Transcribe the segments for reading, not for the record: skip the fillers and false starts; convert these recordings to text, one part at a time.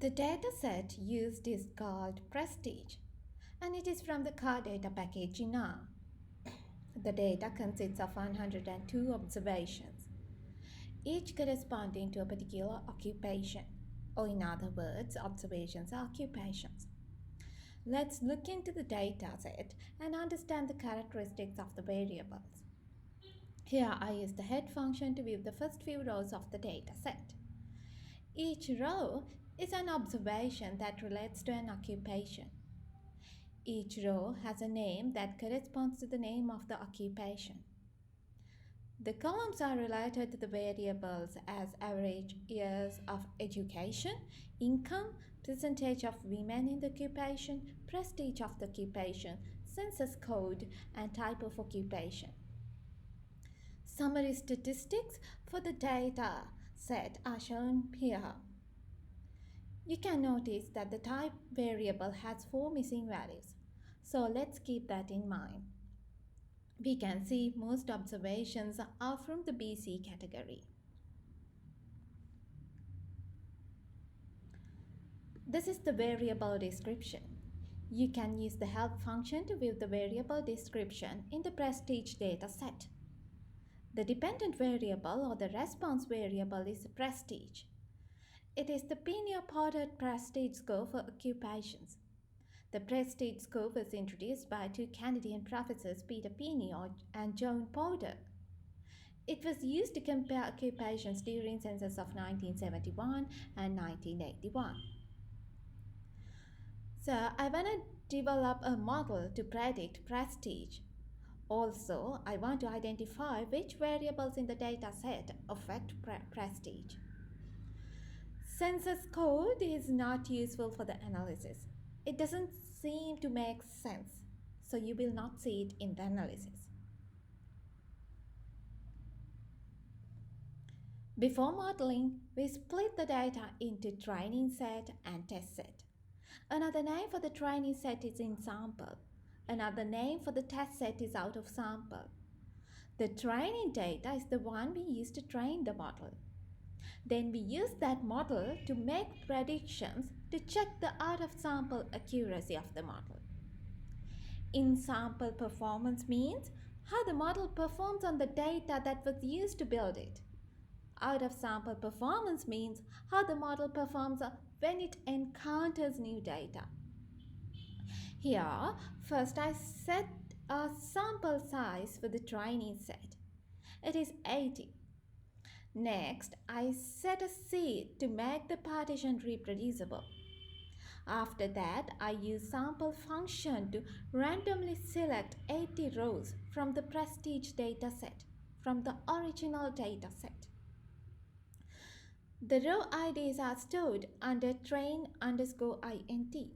The dataset used is called Prestige, and it is from the car data package in R. The data consists of 102 observations, each corresponding to a particular occupation, or in other words, observations are occupations. Let's look into the dataset and understand the characteristics of the variables. Here I use the head function to view the first few rows of the dataset. Each row is an observation that relates to an occupation. Each row has a name that corresponds to the name of the occupation. The columns are related to the variables as average years of education, income, percentage of women in the occupation, prestige of the occupation, census code, and type of occupation. Summary statistics for the data set are shown here. You can notice that the type variable has 4 missing values, so let's keep that in mind. We can see most observations are from the BC category. This is the variable description. You can use the help function to view the variable description in the prestige data set. The dependent variable or the response variable is prestige. It is the Pinio-Porter prestige score for occupations. The prestige score was introduced by two Canadian professors, Peter Pinio and John Porter. It was used to compare occupations during census of 1971 and 1981. So I want to develop a model to predict prestige. Also, I want to identify which variables in the data set affect prestige. Census code is not useful for the analysis. It doesn't seem to make sense, so you will not see it in the analysis. Before modeling, we split the data into training set and test set. Another name for the training set is in sample. Another name for the test set is out of sample. The training data is the one we use to train the model. Then we use that model to make predictions to check the out of sample accuracy of the model. In sample performance means how the model performs on the data that was used to build it. Out of sample performance means how the model performs when it encounters new data. Here, first I set a sample size for the training set. It is 80. Next, I set a seed to make the partition reproducible. After that, I use sample function to randomly select 80 rows from the prestige dataset, from the original dataset. The row IDs are stored under train_int.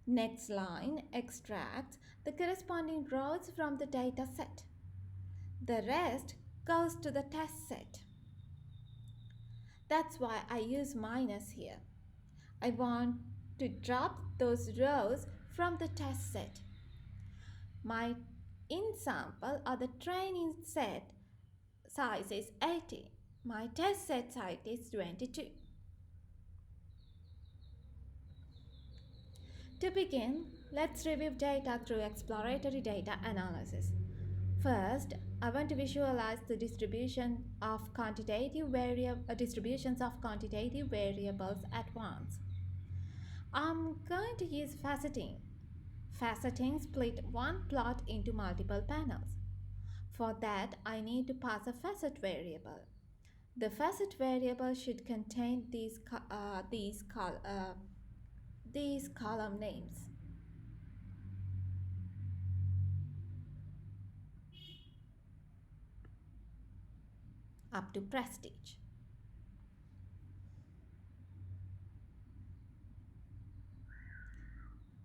Next line extracts the corresponding rows from the dataset. The rest goes to the test set. That's why I use minus here. I want to drop those rows from the test set. My in sample or the training set size is 80. My test set size is 22. To begin, let's review data through exploratory data analysis. First, I want to visualize the distributions of quantitative variables at once. I'm going to use faceting. Faceting split one plot into multiple panels. For that, I need to pass a facet variable. The facet variable should contain these column names. Up to prestige.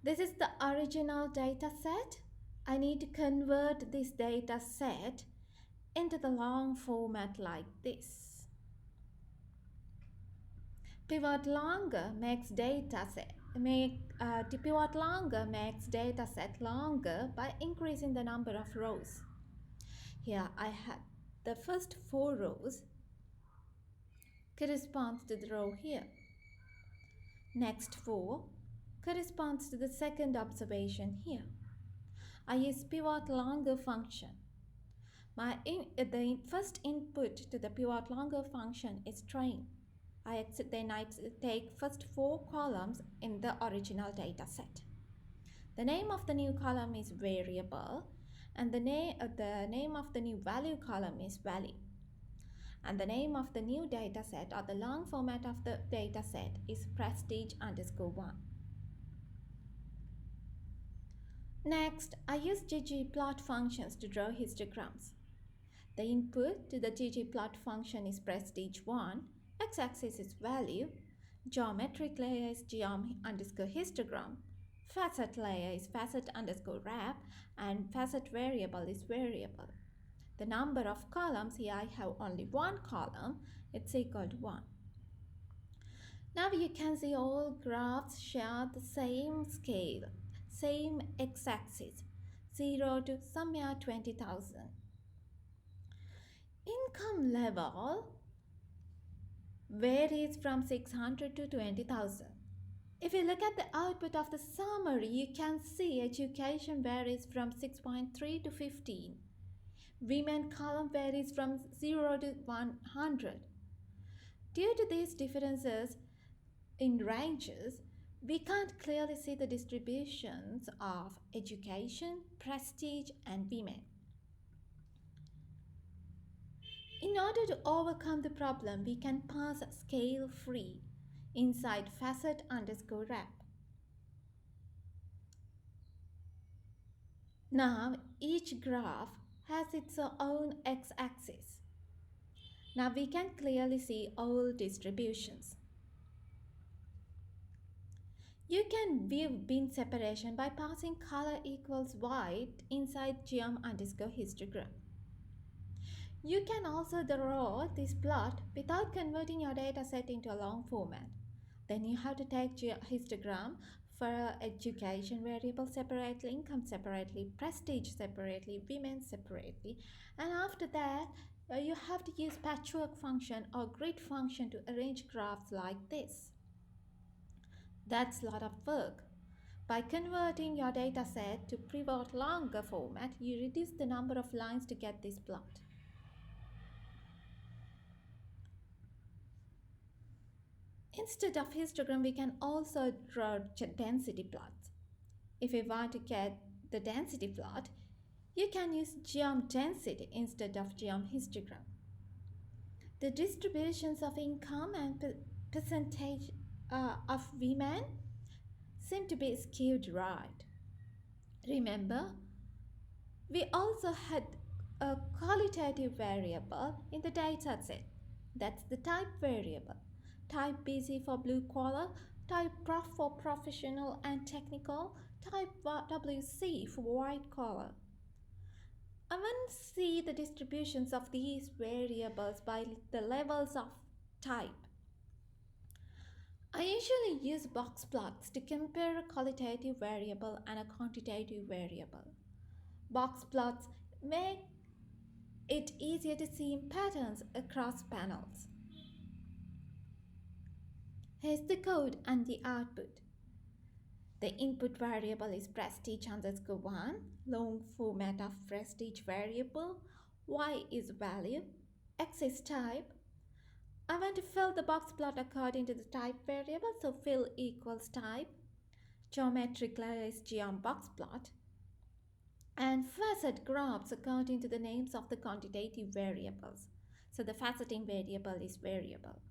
This is the original data set. I need to convert this data set into the long format like this. Pivot longer makes data set longer by increasing the number of rows. Here I have the first 4 rows corresponds to the row here. Next 4 corresponds to the second observation here. I use pivot longer function. The first input to the pivot longer function is train. Then I take first 4 columns in the original data set. The name of the new column is variable and the name of the new value column is value. And the name of the new dataset or the long format of the dataset is prestige_1. Next, I use ggplot functions to draw histograms. The input to the ggplot function is prestige1, x-axis is value, geometric layer is geom_histogram, facet layer is facet_wrap, and facet variable is variable. The number of columns, here I have only one column, it's equal to 1. Now you can see all graphs share the same scale, same x-axis, 0 to somewhere 20,000. Income level varies from 600 to 20,000. If you look at the output of the summary, you can see education varies from 6.3 to 15. Women column varies from 0 to 100. Due to these differences in ranges, we can't clearly see the distributions of education, prestige, and women. In order to overcome the problem, we can pass scale free inside facet_wrap. Now each graph has its own x-axis. Now we can clearly see all distributions. You can view bin separation by passing color equals white inside geom_histogram. You can also draw this plot without converting your dataset into a long format. Then you have to take histogram for education variable separately, income separately, prestige separately, women separately, and after that you have to use patchwork function or grid function to arrange graphs like this. That's a lot of work. By converting your dataset to pivot longer format, you reduce the number of lines to get this plot. Instead of histogram, we can also draw density plots. If you want to get the density plot, you can use geom density instead of geom histogram. The distributions of income and percentage of women seem to be skewed right. Remember, we also had a qualitative variable in the data set. That's the type variable. Type BC for blue collar, type prof for professional and technical, type WC for white collar. I want to see the distributions of these variables by the levels of type. I usually use box plots to compare a qualitative variable and a quantitative variable. Box plots make it easier to see patterns across panels. Here's the code and the output. The input variable is prestige_1, long format of prestige variable, y is value, x is type. I want to fill the box plot according to the type variable, so fill equals type. Geometric layer is geom box plot. And facet graphs according to the names of the quantitative variables. So the faceting variable is variable.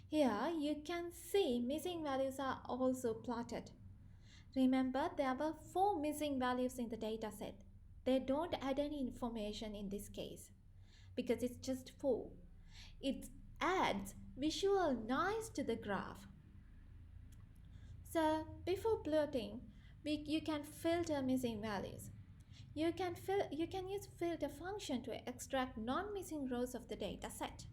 Here you can see missing values are also plotted. Remember, there were 4 missing values in the dataset. They don't add any information in this case because it's just 4. It adds visual noise to the graph. So before plotting, you can filter missing values. You can use filter function to extract non-missing rows of the dataset.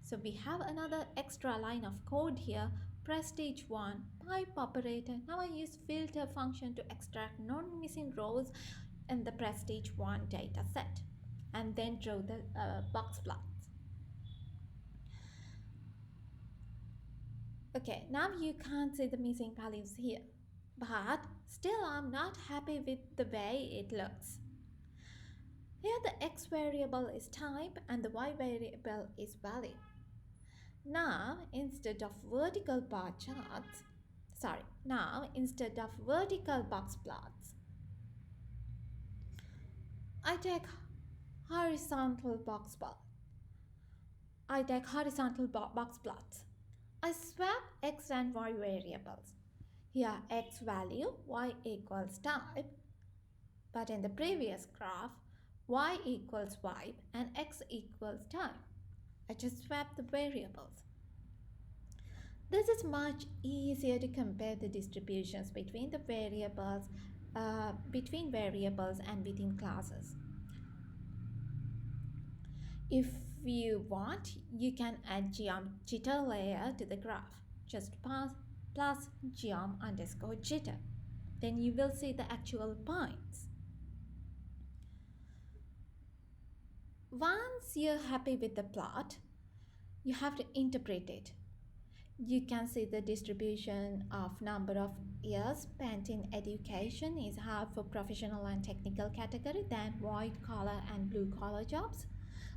So we have another extra line of code here, prestige1, pipe operator. Now I use filter function to extract non-missing rows in the prestige1 dataset and then draw the box plots. Okay, now you can't see the missing values here. But still I'm not happy with the way it looks. Here the x variable is type and the y variable is value. Now instead of vertical bar charts, now instead of vertical box plots, I take horizontal box plot. I take horizontal box plots. I swap x and y variables. Here x value, y equals type, but in the previous graph, y equals y and x equals time. I just swap the variables. This is much easier to compare the distributions between the variables, between variables and within classes. If you want, you can add geom jitter layer to the graph. Just pass plus geom underscore jitter. Then you will see the actual points. Once you're happy with the plot, you have to interpret it. You can see the distribution of number of years spent in education is higher for professional and technical category than white collar and blue collar jobs.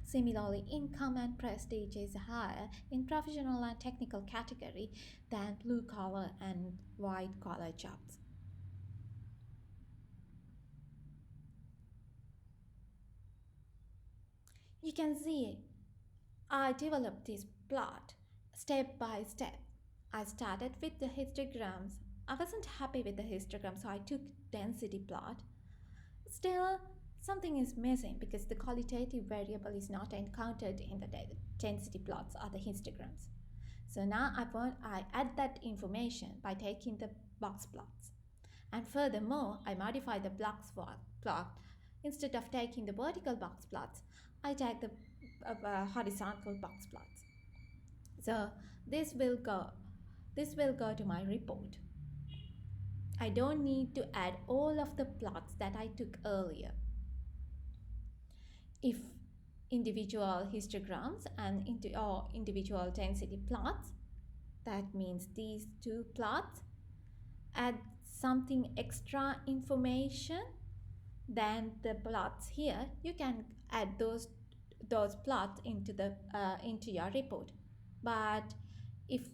Similarly, income and prestige is higher in professional and technical category than blue collar and white collar jobs. You can see I developed this plot step by step. I started with the histograms. I wasn't happy with the histogram, so I took density plot. Still, something is missing because the qualitative variable is not encountered in the density plots or the histograms. So now I add that information by taking the box plots. And furthermore, I modify the box plot. Instead of taking the vertical box plots, I take the horizontal box plots. So this will go to my report. I don't need to add all of the plots that I took earlier. If individual histograms and individual density plots, that means these two plots add something extra information than the plots here, you can add those plots into your report. But if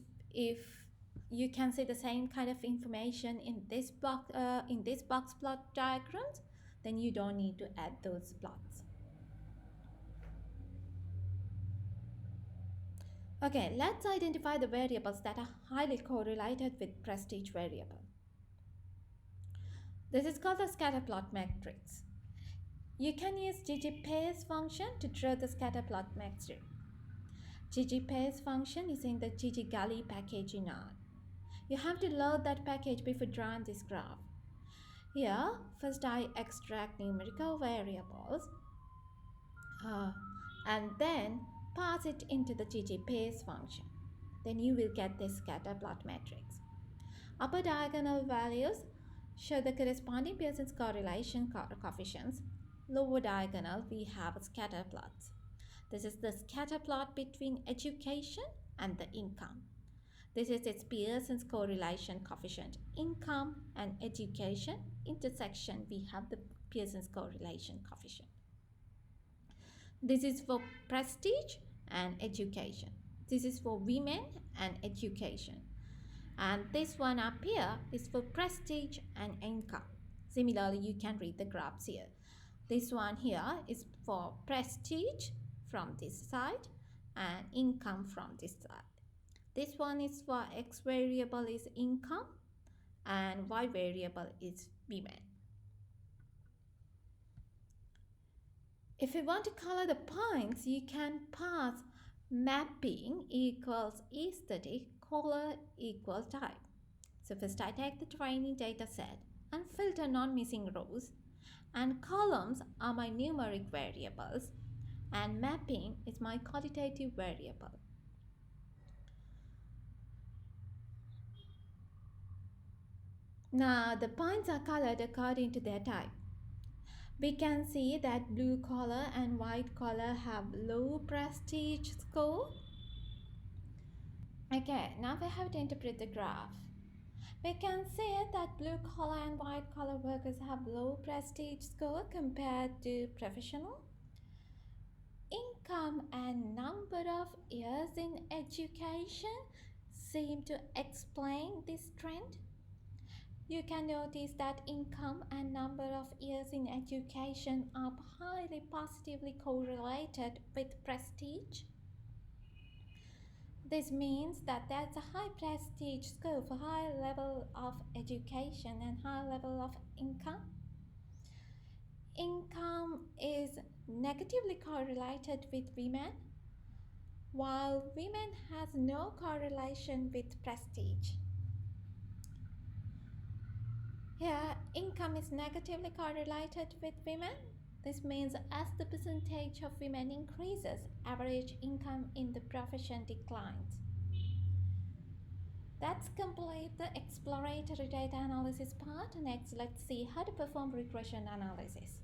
you can see the same kind of information in this box plot diagrams, then you don't need to add those plots. Okay, let's identify the variables that are highly correlated with prestige variable. This is called the scatter plot matrix. You can use ggpairs function to draw the scatter plot matrix. ggpairs function is in the ggalley package in R. You have to load that package before drawing this graph. Here, first I extract numerical variables and then pass it into the ggpairs function. Then you will get this scatter plot matrix. Upper diagonal values show the corresponding Pearson's correlation coefficients. Lower diagonal, we have scatter plots. This is the scatter plot between education and the income. This is its Pearson's correlation coefficient. Income and education intersection, we have the Pearson's correlation coefficient. This is for prestige and education. This is for women and education. And this one up here is for prestige and income. Similarly, you can read the graphs here. This one here is for prestige from this side and income from this side. This one is for x variable is income and y variable is women. If you want to color the points, you can pass mapping equals aesthetic color equals type. So first I take the training data set and filter non-missing rows, and columns are my numeric variables and mapping is my qualitative variable. Now the points are colored according to their type. We can see that blue collar and white collar have low prestige score Okay, now we have to interpret the graph. We can see that blue collar and white collar workers have low prestige score compared to professional. Income and number of years in education seem to explain this trend. You can notice that income and number of years in education are highly positively correlated with prestige. This means that there's a high prestige score for high level of education and high level of income. Income is negatively correlated with women, while women has no correlation with prestige. Here, income is negatively correlated with women. This means as the percentage of women increases, average income in the profession declines. That's complete the exploratory data analysis part. Next, let's see how to perform regression analysis.